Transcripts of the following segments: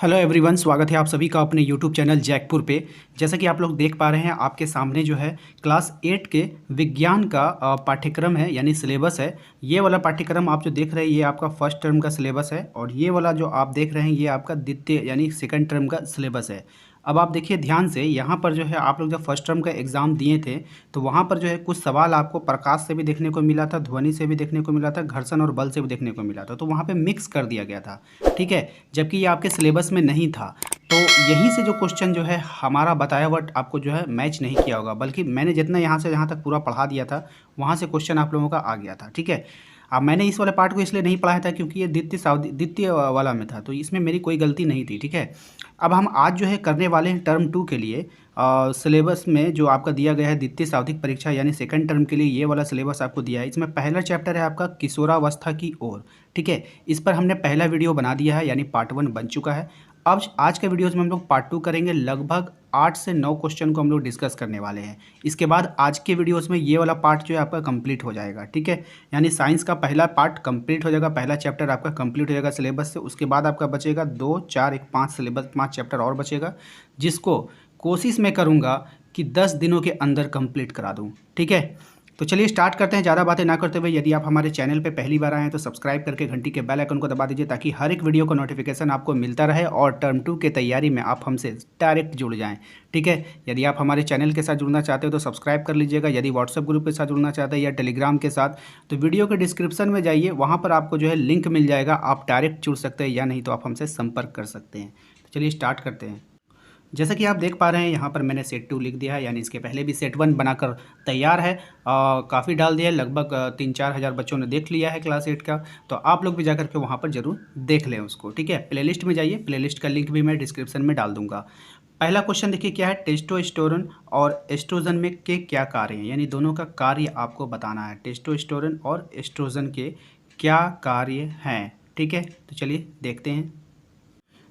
Hello everyone, स्वागत है आप सभी का अपने यूट्यूब चैनल जैकपुर पे। जैसा कि आप लोग देख पा रहे हैं आपके सामने जो है क्लास 8 के विज्ञान का पाठ्यक्रम है, यानी सिलेबस है। ये वाला पाठ्यक्रम आप जो देख रहे हैं ये आपका फर्स्ट टर्म का सिलेबस है, और ये वाला जो आप देख रहे हैं ये आपका द्वितीय यानी सेकंड टर्म का सिलेबस है। अब आप देखिए ध्यान से, यहाँ पर जो है आप लोग जब फर्स्ट टर्म का एग्ज़ाम दिए थे तो वहाँ पर जो है कुछ सवाल आपको प्रकाश से भी देखने को मिला था, ध्वनि से भी देखने को मिला था, घर्षण और बल से भी देखने को मिला था, तो वहाँ पे मिक्स कर दिया गया था। ठीक है, जबकि ये आपके सिलेबस में नहीं था। तो यहीं से जो क्वेश्चन जो है हमारा बताया हुआ आपको जो है मैच नहीं किया होगा, बल्कि मैंने जितना यहाँ से यहाँ तक पूरा पढ़ा दिया था वहाँ से क्वेश्चन आप लोगों का आ गया था। ठीक है, अब मैंने इस वाले पार्ट को इसलिए नहीं पढ़ाया था क्योंकि ये द्वितीय वाला में था, तो इसमें मेरी कोई गलती नहीं थी। ठीक है, अब हम आज जो है करने वाले हैं टर्म 2 के लिए सिलेबस में जो आपका दिया गया है द्वितीय सावधिक परीक्षा यानी सेकंड टर्म के लिए ये वाला सिलेबस आपको दिया है। इसमें पहला चैप्टर है आपका किशोरावस्था की ओर। ठीक है, इस पर हमने पहला वीडियो बना दिया है, यानी पार्ट 1 बन चुका है। अब आज के वीडियोस में हम लोग पार्ट 2 करेंगे। लगभग 8 से 9 क्वेश्चन को हम लोग डिस्कस करने वाले हैं। इसके बाद आज के वीडियोस में ये वाला पार्ट जो है आपका कंप्लीट हो जाएगा। ठीक है, यानी साइंस का पहला पार्ट कंप्लीट हो जाएगा, पहला चैप्टर आपका कंप्लीट हो जाएगा सिलेबस से। उसके बाद आपका बचेगा 2, 4, 1, 5 सिलेबस, 5 चैप्टर और बचेगा, जिसको कोशिश मैं करूँगा कि 10 दिनों के अंदर कंप्लीट करा दूँ। ठीक है, तो चलिए स्टार्ट करते हैं ज़्यादा बातें ना करते हुए। यदि आप हमारे चैनल पे पहली बार आए हैं तो सब्सक्राइब करके घंटी के बेल आइकन को दबा दीजिए, ताकि हर एक वीडियो का नोटिफिकेशन आपको मिलता रहे और टर्म 2 के तैयारी में आप हमसे डायरेक्ट जुड़ जाएं। ठीक है, यदि आप हमारे चैनल के साथ जुड़ना चाहते हो तो सब्सक्राइब कर लीजिएगा। यदि व्हाट्सएप ग्रुप के साथ जुड़ना चाहते हैं या टेलीग्राम के साथ, तो वीडियो के डिस्क्रिप्शन में जाइए, वहाँ पर आपको जो है लिंक मिल जाएगा, आप डायरेक्ट जुड़ सकते हैं, या नहीं तो आप हमसे संपर्क कर सकते हैं। तो चलिए स्टार्ट करते हैं। जैसा कि आप देख पा रहे हैं यहाँ पर मैंने सेट 2 लिख दिया है, यानी इसके पहले भी सेट 1 बनाकर तैयार है। काफ़ी डाल दिया है, लगभग 3-4 हज़ार बच्चों ने देख लिया है क्लास 8 का। तो आप लोग भी जाकर के वहाँ पर ज़रूर देख लें उसको। ठीक है, प्लेलिस्ट में जाइए, प्लेलिस्ट का लिंक भी मैं डिस्क्रिप्शन में डाल दूँगा। पहला क्वेश्चन देखिए क्या है, टेस्टोस्टेरोन और एस्ट्रोजन में के क्या कार्य हैं, यानी दोनों का कार्य आपको बताना है। टेस्टोस्टेरोन और एस्ट्रोजन के क्या कार्य हैं। ठीक है, तो चलिए देखते हैं।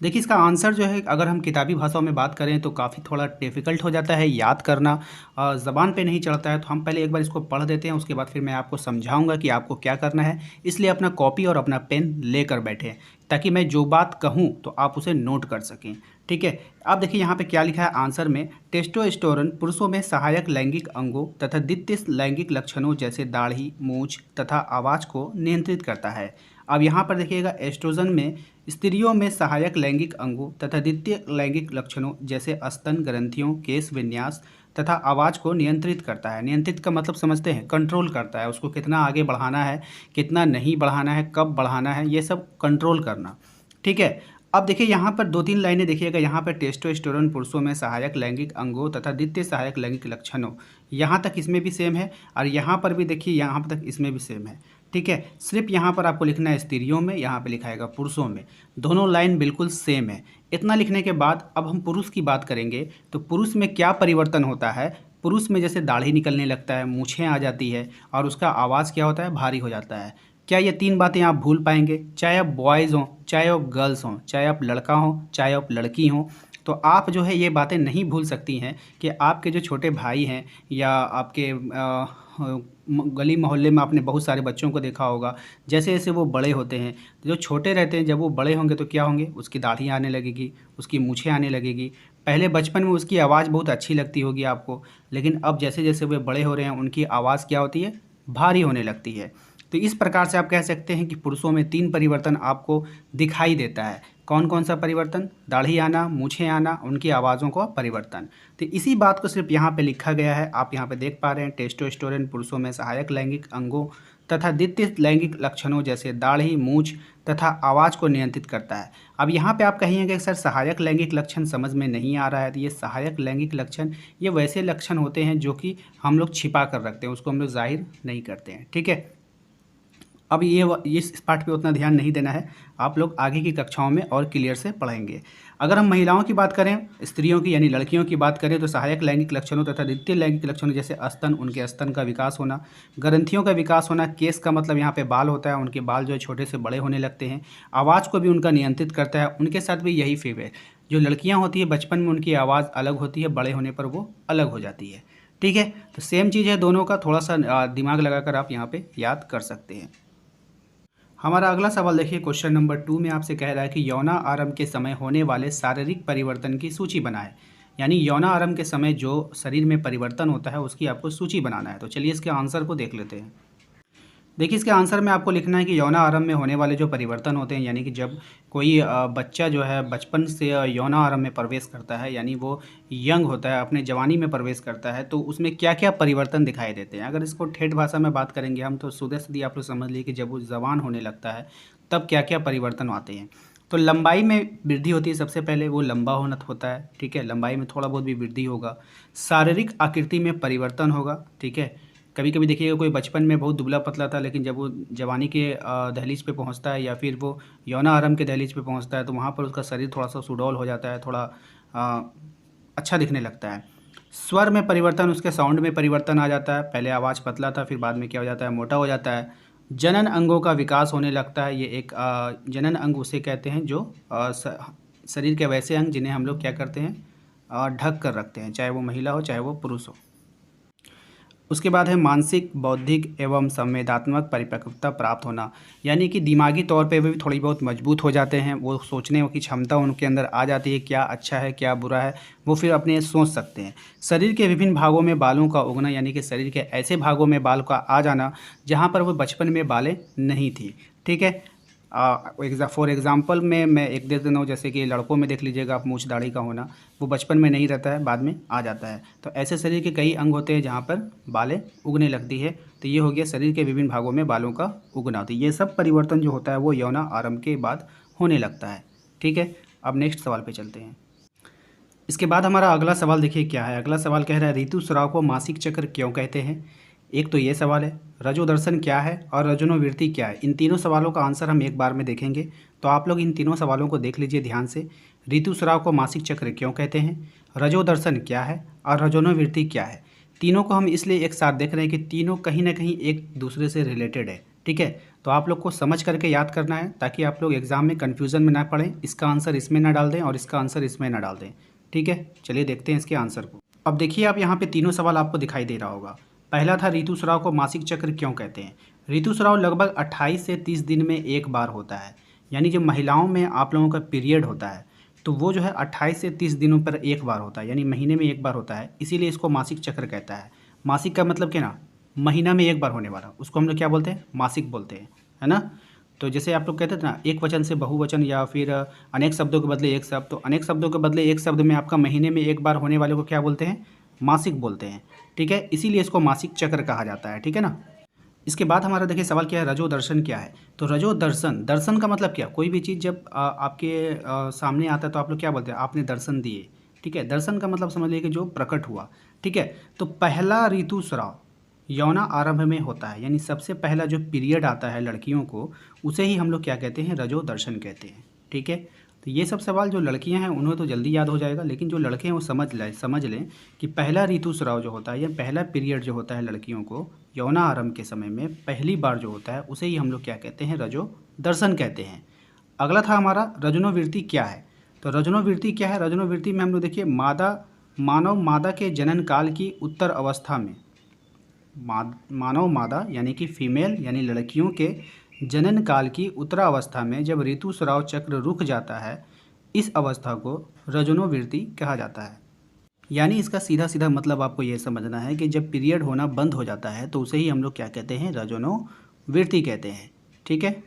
देखिए इसका आंसर जो है, अगर हम किताबी भाषाओं में बात करें तो काफ़ी थोड़ा डिफ़िकल्ट हो जाता है, याद करना ज़बान पे नहीं चढ़ता है। तो हम पहले एक बार इसको पढ़ देते हैं, उसके बाद फिर मैं आपको समझाऊंगा कि आपको क्या करना है। इसलिए अपना कॉपी और अपना पेन लेकर बैठें, ताकि मैं जो बात कहूँ तो आप उसे नोट कर सकें। ठीक है, अब देखिए यहाँ पे क्या लिखा है आंसर में। टेस्टोस्टेरोन पुरुषों में सहायक लैंगिक अंगों तथा द्वितीय लैंगिक लक्षणों जैसे दाढ़ी, मूछ तथा आवाज़ को नियंत्रित करता है। अब यहाँ पर देखिएगा, एस्ट्रोजन में स्त्रियों में सहायक लैंगिक अंगों तथा द्वितीय लैंगिक लक्षणों जैसे स्तन ग्रंथियों, केश विन्यास तथा आवाज़ को नियंत्रित करता है। नियंत्रित का मतलब समझते हैं, कंट्रोल करता है, उसको कितना आगे बढ़ाना है, कितना नहीं बढ़ाना है, कब बढ़ाना है, ये सब कंट्रोल करना। ठीक है, अब देखिए यहाँ पर 2-3 लाइनें देखिएगा। यहाँ पर टेस्टोस्टेरोन पुरुषों में सहायक लैंगिक अंगों तथा द्वितीय सहायक लैंगिक लक्षणों, यहाँ तक इसमें भी सेम है, और यहाँ पर भी देखिए यहाँ तक इसमें भी सेम है। ठीक है, सिर्फ यहाँ पर आपको लिखना है स्त्रियों में, यहाँ पे लिखाएगा पुरुषों में, दोनों लाइन बिल्कुल सेम है। इतना लिखने के बाद अब हम पुरुष की बात करेंगे, तो पुरुष में क्या परिवर्तन होता है। पुरुष में जैसे दाढ़ी निकलने लगता है, मूछें आ जाती है, और उसका आवाज़ क्या होता है, भारी हो जाता है। क्या ये 3 बातें आप भूल पाएंगे? चाहे आप बॉयज़ हों, चाहे आप गर्ल्स हों, चाहे आप लड़का हों, चाहे आप लड़की हों, तो आप जो है ये बातें नहीं भूल सकती हैं कि आपके जो छोटे भाई हैं, या आपके गली मोहल्ले में आपने बहुत सारे बच्चों को देखा होगा, जैसे जैसे वो बड़े होते हैं, जो छोटे रहते हैं, जब वो बड़े होंगे तो क्या होंगे, उसकी दाढ़ी आने लगेगी, उसकी मूछें आने लगेगी। पहले बचपन में उसकी आवाज़ बहुत अच्छी लगती होगी आपको, लेकिन अब जैसे जैसे वे बड़े हो रहे हैं उनकी आवाज़ क्या होती है, भारी होने लगती है। तो इस प्रकार से आप कह सकते हैं कि पुरुषों में 3 परिवर्तन आपको दिखाई देता है। कौन कौन सा परिवर्तन? दाढ़ी आना, मूछें आना, उनकी आवाज़ों का परिवर्तन। तो इसी बात को सिर्फ यहाँ पे लिखा गया है, आप यहाँ पे देख पा रहे हैं। टेस्टोस्टेरोन पुरुषों में सहायक लैंगिक अंगों तथा द्वितीय लैंगिक लक्षणों जैसे दाढ़ी, मूछ तथा आवाज़ को नियंत्रित करता है। अब यहाँ पे आप कहिएंगे सर सहायक लैंगिक लक्षण समझ में नहीं आ रहा है। तो ये सहायक लैंगिक लक्षण ये वैसे लक्षण होते हैं जो कि हम लोग छिपा कर रखते हैं, उसको हम लोग जाहिर नहीं करते हैं। ठीक है, अब इस पार्ट पे उतना ध्यान नहीं देना है, आप लोग आगे की कक्षाओं में और क्लियर से पढ़ेंगे। अगर हम महिलाओं की बात करें, स्त्रियों की यानी लड़कियों की बात करें, तो सहायक लैंगिक लक्षणों तथा द्वितीय लैंगिक लक्षणों जैसे स्तन, उनके स्तन का विकास होना, ग्रंथियों का विकास होना, केस का मतलब यहाँ पे बाल होता है, उनके बाल जो है छोटे से बड़े होने लगते हैं, आवाज़ को भी उनका नियंत्रित करता है। उनके साथ भी यही फेव है, जो लड़कियाँ होती है बचपन में उनकी आवाज़ अलग होती है, बड़े होने पर वो अलग हो जाती है। ठीक है, तो सेम चीज़ है दोनों का, थोड़ा सा दिमाग लगाकर आप यहाँ पर याद कर सकते हैं। हमारा अगला सवाल देखिए, क्वेश्चन नंबर 2 में आपसे कह रहा है कि यौना आरंभ के समय होने वाले शारीरिक परिवर्तन की सूची बनाएं। यानी यौना आरंभ के समय जो शरीर में परिवर्तन होता है उसकी आपको सूची बनाना है। तो चलिए इसके आंसर को देख लेते हैं। देखिए इसके आंसर में आपको लिखना है कि यौना आरंभ में होने वाले जो परिवर्तन होते हैं, यानी कि जब कोई बच्चा जो है बचपन से यौना आरंभ में प्रवेश करता है, यानी वो यंग होता है, अपने जवानी में प्रवेश करता है, तो उसमें क्या क्या परिवर्तन दिखाई देते हैं। अगर इसको ठेठ भाषा में बात करेंगे हम, तो सीधे सीधी आप लोग समझ लीजिए कि जब वो जवान होने लगता है तब क्या क्या परिवर्तन आते हैं। तो लंबाई में वृद्धि होती है, सबसे पहले वो लंबा होना होता है, ठीक है, लंबाई में थोड़ा बहुत भी वृद्धि होगा। शारीरिक आकृति में परिवर्तन होगा, ठीक है। कभी कभी देखिएगा कोई बचपन में बहुत दुबला पतला था, लेकिन जब वो जवानी के दहलीज पे पहुंचता है या फिर वो यौना आरंभ के दहलीज पे पहुंचता है, तो वहाँ पर उसका शरीर थोड़ा सा सुडौल हो जाता है, थोड़ा अच्छा दिखने लगता है। स्वर में परिवर्तन, उसके साउंड में परिवर्तन आ जाता है। पहले आवाज़ पतला था, फिर बाद में क्या हो जाता है, मोटा हो जाता है। जनन अंगों का विकास होने लगता है। ये एक जनन अंग उसे कहते हैं जो शरीर के वैसे अंग जिन्हें हम लोग क्या करते हैं, ढक कर रखते हैं, चाहे वो महिला हो चाहे वो पुरुष हो। उसके बाद है मानसिक, बौद्धिक एवं संवेदनात्मक परिपक्वता प्राप्त होना, यानी कि दिमागी तौर पे भी थोड़ी बहुत मजबूत हो जाते हैं। वो सोचने की क्षमता उनके अंदर आ जाती है, क्या अच्छा है क्या बुरा है, वो फिर अपने सोच सकते हैं। शरीर के विभिन्न भागों में बालों का उगना, यानी कि शरीर के ऐसे भागों में बाल का आ जाना जहाँ पर वो बचपन में बालें नहीं थी, ठीक है। फॉर एग्ज़ाम्पल में मैं एक दे देता हूँ, जैसे कि लड़कों में देख लीजिएगा आप, मूछ दाढ़ी का होना, वो बचपन में नहीं रहता है, बाद में आ जाता है। तो ऐसे शरीर के कई अंग होते हैं जहाँ पर बालें उगने लगती है। तो ये हो गया शरीर के विभिन्न भागों में बालों का उगना। तो ये सब परिवर्तन जो होता है वो यौना आरंभ के बाद होने लगता है, ठीक है। अब नेक्स्ट सवाल पे चलते हैं। इसके बाद हमारा अगला सवाल देखिए क्या है। अगला सवाल कह रहा है ऋतुस्राव को मासिक चक्र क्यों कहते हैं। एक तो ये सवाल है, रजोदर्शन क्या है और रजोनोवृत्ति क्या है। इन तीनों सवालों का आंसर हम एक बार में देखेंगे, तो आप लोग इन तीनों सवालों को देख लीजिए ध्यान से। ऋतुस्राव को मासिक चक्र क्यों कहते हैं, रजोदर्शन क्या है और रजोनोवृत्ति क्या है। तीनों को हम इसलिए एक साथ देख रहे हैं कि तीनों कहीं ना कहीं एक दूसरे से रिलेटेड है, ठीक है। तो आप लोग को समझ करके याद करना है, ताकि आप लोग एग्जाम में कन्फ्यूज़न में ना पड़ें, इसका आंसर इसमें ना डाल दें और इसका आंसर इसमें ना डाल दें, ठीक है। चलिए देखते हैं इसके आंसर को। अब देखिए आप यहाँ पे तीनों सवाल आपको दिखाई दे रहा होगा। पहला था ऋतुस्राव को मासिक चक्र क्यों कहते हैं। ऋतुस्राव लगभग 28 से 30 दिन में एक बार होता है, यानी जो महिलाओं में आप लोगों का पीरियड होता है तो वो जो है 28 से 30 दिनों पर एक बार होता है, यानी महीने में एक बार होता है, इसीलिए इसको मासिक चक्र कहता है। मासिक का मतलब क्या ना, महीना में एक बार होने वाला, उसको हम लोग क्या बोलते हैं, मासिक बोलते हैं, है ना। तो जैसे आप लोग कहते थे ना, एक वचन से बहुवचन या फिर अनेक शब्दों के बदले एक शब्द, तो अनेक शब्दों के बदले एक शब्द में आपका महीने में एक बार होने वाले को क्या बोलते हैं, मासिक बोलते हैं, ठीक है। इसीलिए इसको मासिक चक्र कहा जाता है, ठीक है ना। इसके बाद हमारा देखिए सवाल क्या है, रजो दर्शन क्या है। तो रजो दर्शन, दर्शन का मतलब क्या, कोई भी चीज़ जब आपके सामने आता है तो आप लोग क्या बोलते हैं, आपने दर्शन दिए, ठीक है। दर्शन का मतलब समझ लीजिए कि जो प्रकट हुआ, ठीक है। तो पहला ऋतुस्राव यौना आरंभ में होता है, यानी सबसे पहला जो पीरियड आता है लड़कियों को, उसे ही हम लोग क्या कहते हैं, रजो दर्शन कहते हैं, ठीक है। तो ये सब सवाल जो लड़कियां हैं उन्हें तो जल्दी याद हो जाएगा, लेकिन जो लड़के हैं वो समझ लें कि पहला ऋतुस्राव जो होता है या पहला पीरियड जो होता है लड़कियों को यौना आरंभ के समय में पहली बार जो होता है उसे ही हम लोग क्या कहते हैं, रजो दर्शन कहते हैं। अगला था हमारा रजनोवृत्ति क्या है। तो रजनोवृत्ति क्या है, रजनोवृत्ति में हम लोग देखिए मानव मादा के जनन काल की उत्तर अवस्था में, मानव मादा यानी कि फीमेल यानी लड़कियों के जनन काल की उत्तरावस्था में जब ऋतुस्राव चक्र रुक जाता है, इस अवस्था को रजोनोवृत्ति कहा जाता है। यानी इसका सीधा सीधा मतलब आपको ये समझना है कि जब पीरियड होना बंद हो जाता है तो उसे ही हम लोग क्या कहते हैं, रजोनोवृत्ति कहते हैं, ठीक है।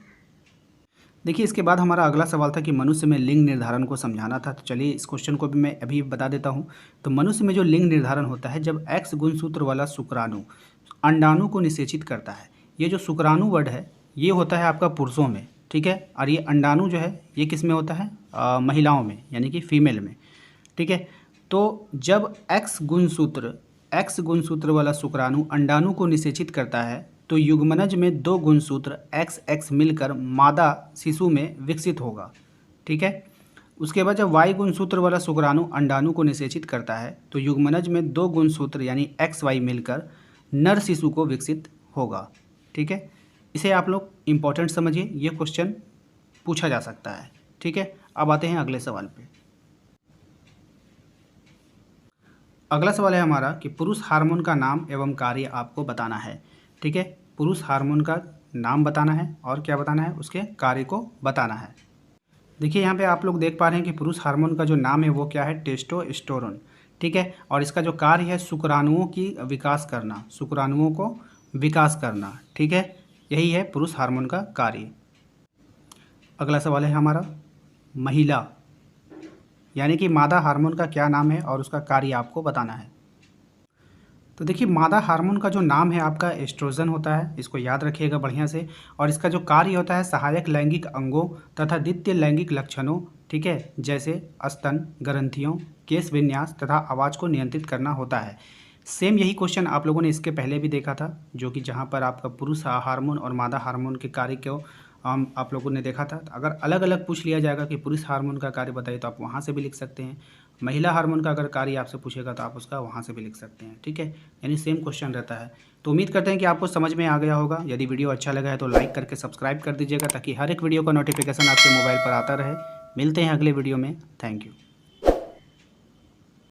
देखिए इसके बाद हमारा अगला सवाल था कि मनुष्य में लिंग निर्धारण को समझाना था। तो चलिए इस क्वेश्चन को भी मैं अभी बता देता हूँ। तो मनुष्य में जो लिंग निर्धारण होता है, जब एक्स गुणसूत्र वाला शुक्राणु अंडाणु को निषेचित करता है। ये जो शुक्राणु वर्ड है ये होता है आपका पुरुषों में, ठीक है, और ये अंडाणु जो है ये किस में होता है, महिलाओं में यानी कि फीमेल में, ठीक है। तो जब एक्स गुणसूत्र वाला शुक्राणु अंडाणु को निषेचित करता है तो युग्मनज में दो गुणसूत्र एक्स एक्स मिलकर मादा शिशु में विकसित होगा, ठीक है। उसके बाद जब वाई गुणसूत्र वाला शुक्राणु अंडाणु को निषेचित करता है तो युग्मनज में दो गुणसूत्र यानी एक्स वाई मिलकर नर शिशु को विकसित होगा, ठीक है। इसे आप लोग इम्पोर्टेंट समझिए, ये क्वेश्चन पूछा जा सकता है, ठीक है। अब आते हैं अगले सवाल पे। अगला सवाल है हमारा कि पुरुष हार्मोन का नाम एवं कार्य आपको बताना है, ठीक है। पुरुष हार्मोन का नाम बताना है और क्या बताना है, उसके कार्य को बताना है। देखिए यहाँ पे आप लोग देख पा रहे हैं कि पुरुष हार्मोन का जो नाम है वो क्या है, टेस्टोस्टेरोन। ठीक है, और इसका जो कार्य है शुक्राणुओं की विकास करना, शुक्राणुओं को विकास करना। ठीक है, यही है पुरुष हार्मोन का कार्य। अगला सवाल है हमारा, महिला यानी कि मादा हार्मोन का क्या नाम है और उसका कार्य आपको बताना है। तो देखिए मादा हार्मोन का जो नाम है आपका एस्ट्रोजन होता है, इसको याद रखिएगा बढ़िया से। और इसका जो कार्य होता है सहायक लैंगिक अंगों तथा द्वितीय लैंगिक लक्षणों, ठीक है, जैसे स्तन, ग्रंथियों, केश विन्यास तथा आवाज़ को नियंत्रित करना होता है। सेम यही क्वेश्चन आप लोगों ने इसके पहले भी देखा था, जो कि जहाँ पर आपका पुरुष हार्मोन और मादा हार्मोन के कार्य को आप लोगों ने देखा था। अगर अलग अलग पूछ लिया जाएगा कि पुरुष हार्मोन का कार्य बताइए तो आप वहाँ से भी लिख सकते हैं, महिला हार्मोन का अगर कार्य आपसे पूछेगा तो आप उसका वहाँ से भी लिख सकते हैं। ठीक है, यानी सेम क्वेश्चन रहता है। तो उम्मीद करते हैं कि आपको समझ में आ गया होगा। यदि वीडियो अच्छा लगा है तो लाइक करके सब्सक्राइब कर दीजिएगा, ताकि हर एक वीडियो का नोटिफिकेशन आपके मोबाइल पर आता रहे। मिलते हैं अगले वीडियो में। Thank you.